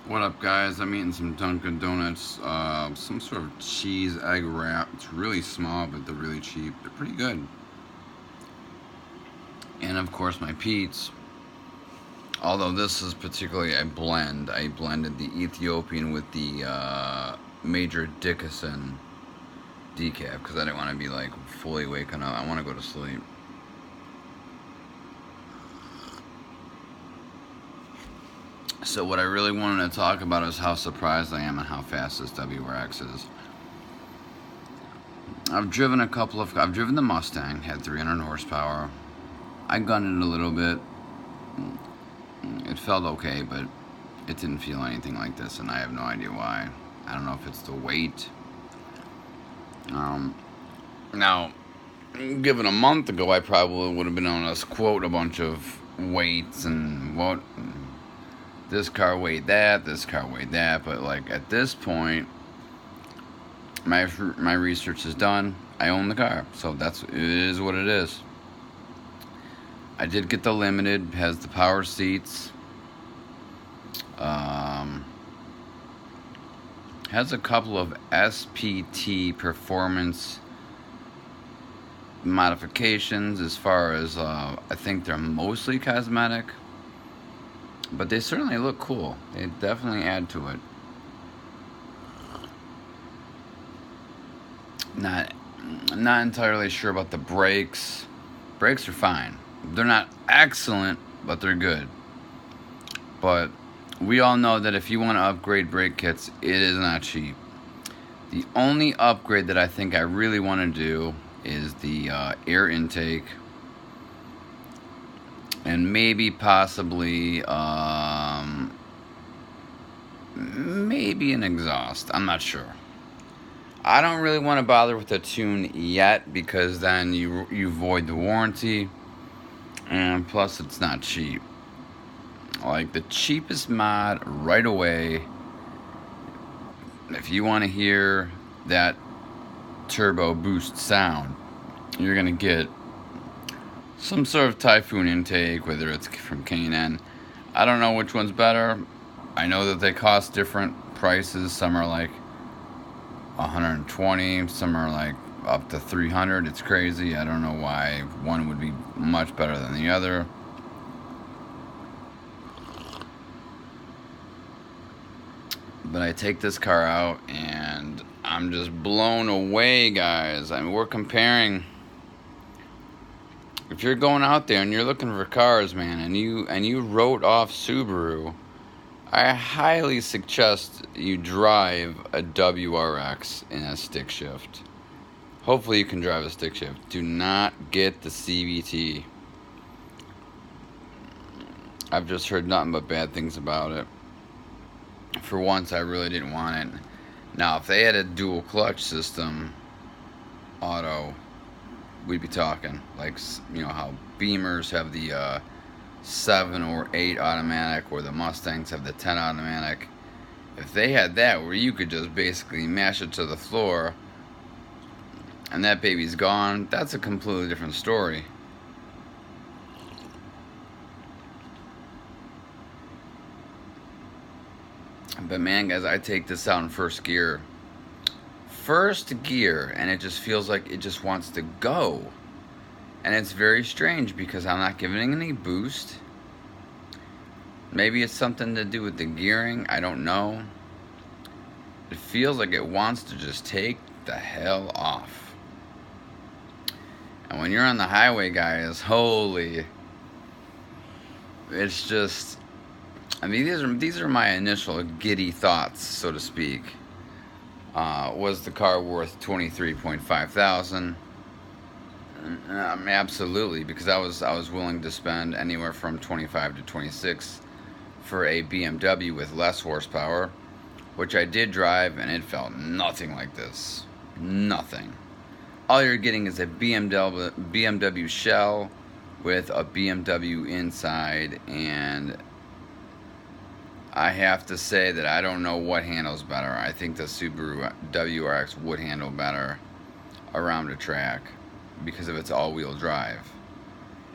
What up, guys? I'm eating some Dunkin' Donuts, some sort of cheese egg wrap. It's really small, but they're really cheap. They're pretty good. And of course, my Pete's. Although this is particularly a blend. I blended the Ethiopian with the Major Dickinson decaf because I didn't want to be like fully waking up. I want to go to sleep. So what I really wanted to talk about is how surprised I am at how fast this WRX is. I've driven the Mustang, had 300 horsepower. I gunned it a little bit. It felt okay, but it didn't feel anything like this, and I have no idea why. I don't know if it's the weight. Now, given a month ago, I probably would have been able to quote a bunch of weights and what this car weighed that, this car weighed that, but like at this point, my research is done. I own the car, so it is what it is. I did get the Limited, has the power seats, has a couple of SPT performance modifications as far as I think they're mostly cosmetic, but they certainly look cool. They definitely add to it. Not entirely sure about the brakes. Brakes are fine. They're not excellent, but they're good. But we all know that if you want to upgrade brake kits, it is not cheap. The only upgrade that I think I really want to do is the air intake, and maybe possibly maybe an exhaust. I'm not sure. I don't really want to bother with the tune yet because then you void the warranty, and plus it's not cheap. Like the cheapest mod right away, if you want to hear that turbo boost sound, you're gonna get some sort of Typhoon intake, whether it's from K&N. I don't know which one's better. I know that they cost different prices. Some are like 120, some are like up to 300. It's crazy. I don't know why one would be much better than the other. But I take this car out and I'm just blown away, guys. I mean, we're comparing. If you're going out there and you're looking for cars, man, and you wrote off Subaru, I highly suggest you drive a WRX in a stick shift. Hopefully you can drive a stick shift. Do not get the CVT. I've just heard nothing but bad things about it. For once, I really didn't want it. Now, if they had a dual clutch system, auto, we'd be talking. Like, you know how Beamers have the 7 or 8 automatic, or the Mustangs have the 10 automatic. If they had that, where you could just basically mash it to the floor and that baby's gone, that's a completely different story. But man, guys, I take this out in first gear, and it just feels like it just wants to go. And it's very strange because I'm not giving any boost. Maybe it's something to do with the gearing, I don't know. It feels like it wants to just take the hell off. And when you're on the highway, guys, holy, it's just, I mean, these are my initial giddy thoughts, so to speak. Was the car worth $23.5 thousand? Absolutely, because I was willing to spend anywhere from 25 to 26 for a BMW with less horsepower, which I did drive, and it felt nothing like this. Nothing. All you're getting is a BMW shell with a BMW inside, and I have to say that I don't know what handles better. I think the Subaru WRX would handle better around a track because of its all-wheel drive.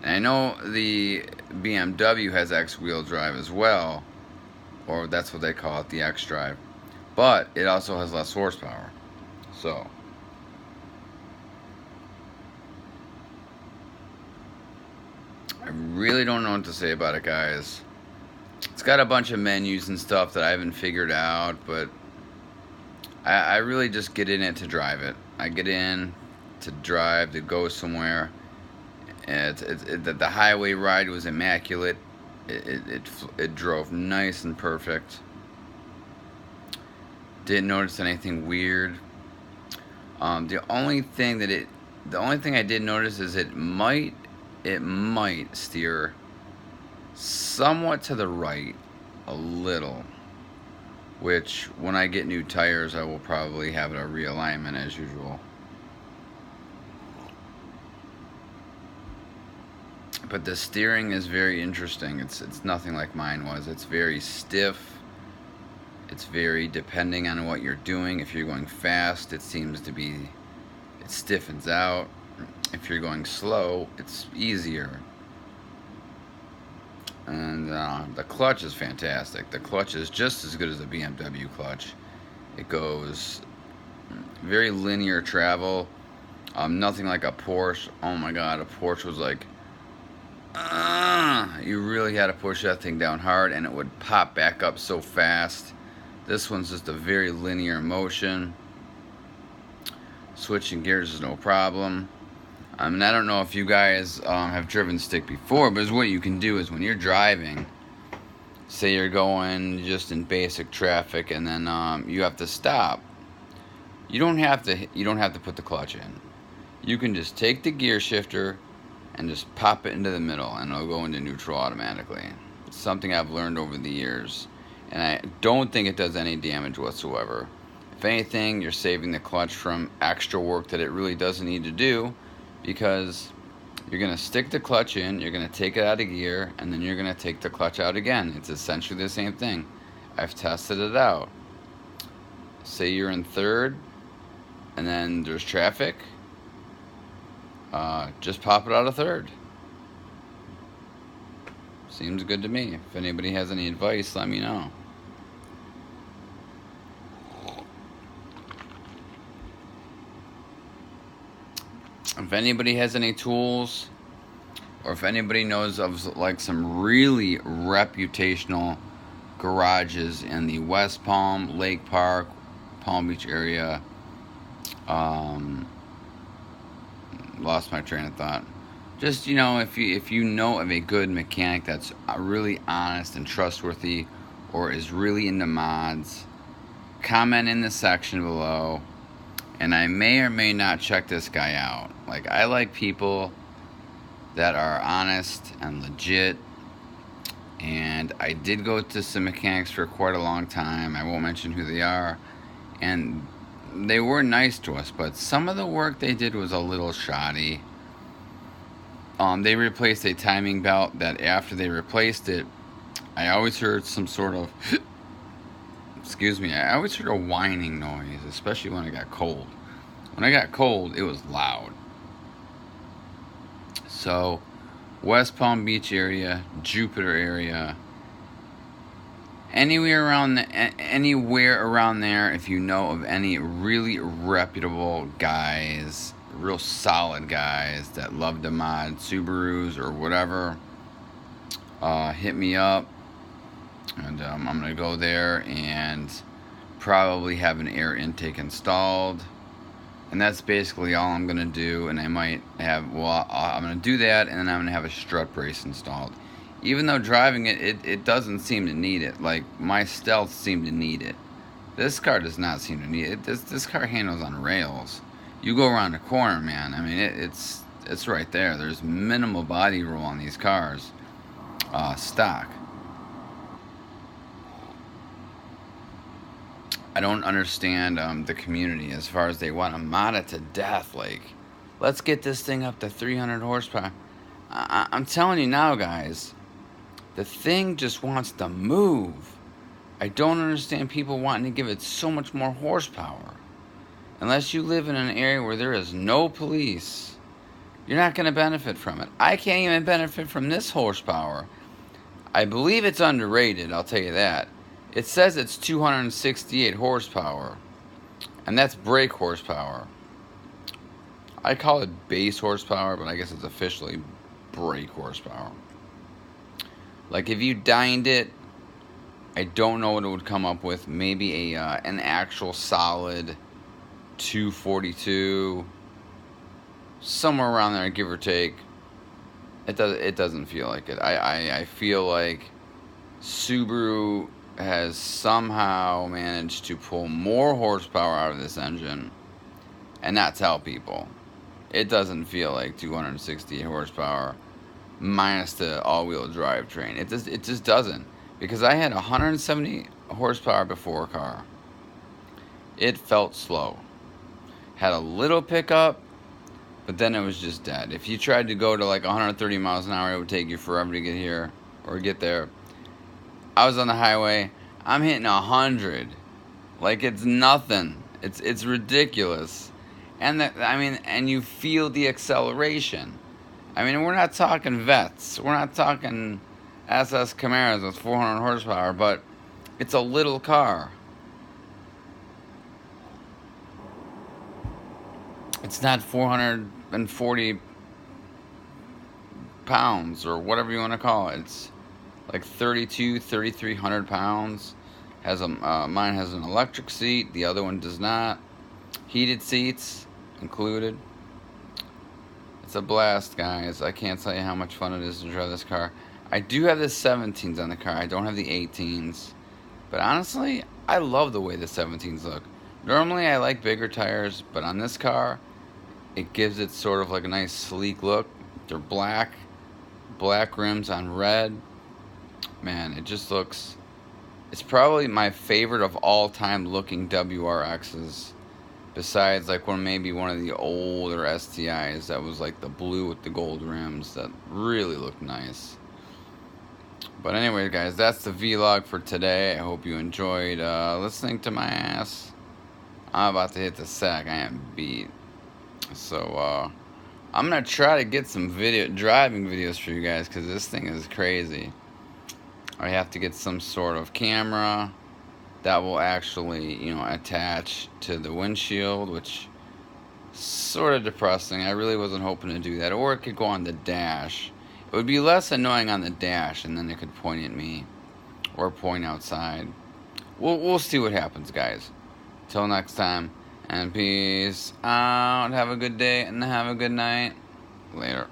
And I know the BMW has X-wheel drive as well, or that's what they call it, the X Drive. But it also has less horsepower. So I really don't know what to say about it, guys. It's got a bunch of menus and stuff that I haven't figured out, but I really just get in it to drive it. I get in to drive, to go somewhere. The highway ride was immaculate. It drove nice and perfect. Didn't notice anything weird. The only thing I did notice is it might steer somewhat to the right, a little. Which, when I get new tires, I will probably have a realignment as usual. But the steering is very interesting. It's nothing like mine was. It's very stiff. It's very depending on what you're doing. If you're going fast, it stiffens out. If you're going slow, it's easier. And the clutch is fantastic. The clutch is just as good as a BMW clutch. It goes very linear travel. Nothing like a Porsche. Oh my god, a Porsche was like, you really had to push that thing down hard and it would pop back up so fast. This one's just a very linear motion. Switching gears is no problem. I don't know if you guys have driven stick before, but what you can do is when you're driving, say you're going just in basic traffic, and then you have to stop. You don't have to put the clutch in. You can just take the gear shifter and just pop it into the middle, and it'll go into neutral automatically. It's something I've learned over the years, and I don't think it does any damage whatsoever. If anything, you're saving the clutch from extra work that it really doesn't need to do, because you're going to stick the clutch in, you're going to take it out of gear, and then you're going to take the clutch out again. It's essentially the same thing. I've tested it out. Say you're in third, and then there's traffic. Just pop it out of third. Seems good to me. If anybody has any advice, let me know. If anybody has any tools, or if anybody knows of like some really reputational garages in the West Palm, Lake Park, Palm Beach area, lost my train of thought. Just, if you know of a good mechanic that's really honest and trustworthy, or is really into mods, comment in the section below, and I may or may not check this guy out. Like, I like people that are honest and legit, and I did go to some mechanics for quite a long time. I won't mention who they are, and they were nice to us, but some of the work they did was a little shoddy. They replaced a timing belt that after they replaced it, I always heard some sort of I always heard a whining noise, especially when it got cold. When I got cold, it was loud. So, West Palm Beach area, Jupiter area, anywhere around there, if you know of any really reputable guys, real solid guys that love to mod Subarus or whatever, hit me up, and I'm gonna go there and probably have an air intake installed, and that's basically all I'm gonna do. And I might have, I'm gonna do that, and then I'm gonna have a strut brace installed. Even though driving it doesn't seem to need it. Like, my Stealth seemed to need it. This car does not seem to need it. This car handles on rails. You go around the corner, man. I mean, it's right there. There's minimal body roll on these cars. Stock. I don't understand the community as far as they want to mod it to death. Like, let's get this thing up to 300 horsepower. I'm telling you now, guys, the thing just wants to move. I don't understand people wanting to give it so much more horsepower. Unless you live in an area where there is no police, you're not going to benefit from it. I can't even benefit from this horsepower. I believe it's underrated, I'll tell you that. It says it's 268 horsepower, and that's brake horsepower. I call it base horsepower, but I guess it's officially brake horsepower. Like if you dined it, I don't know what it would come up with. Maybe an actual solid 242, somewhere around there, give or take. It doesn't feel like it. I feel like Subaru has somehow managed to pull more horsepower out of this engine and not tell people. It doesn't feel like 268 horsepower minus the all-wheel drive train. It just doesn't. Because I had 170 horsepower before car. It felt slow. Had a little pickup, but then it was just dead. If you tried to go to like 130 miles an hour, it would take you forever to get here or get there. I was on the highway. I'm hitting 100. Like it's nothing. It's ridiculous. And and you feel the acceleration. I mean, we're not talking Vets. We're not talking SS Camaros with 400 horsepower, but it's a little car. It's not 440 pounds or whatever you want to call it. It's like 3,300 pounds. Mine has an electric seat. The other one does not. Heated seats included. It's a blast, guys. I can't tell you how much fun it is to drive this car. I do have the 17s on the car. I don't have the 18s. But honestly, I love the way the 17s look. Normally, I like bigger tires, but on this car, it gives it sort of like a nice sleek look. They're black rims on red. Man, it just looks... It's probably my favorite of all time looking WRXs. Besides like maybe one of the older STIs that was like the blue with the gold rims that really looked nice. But anyway, guys, that's the vlog for today. I hope you enjoyed listening to my ass. I'm about to hit the sack. I am beat. So I'm gonna try to get some driving videos for you guys because this thing is crazy. I have to get some sort of camera that will actually, attach to the windshield, which is sort of depressing. I really wasn't hoping to do that. Or it could go on the dash. It would be less annoying on the dash, and then it could point at me or point outside. We'll see what happens, guys. Till next time, and peace out. Have a good day and have a good night. Later.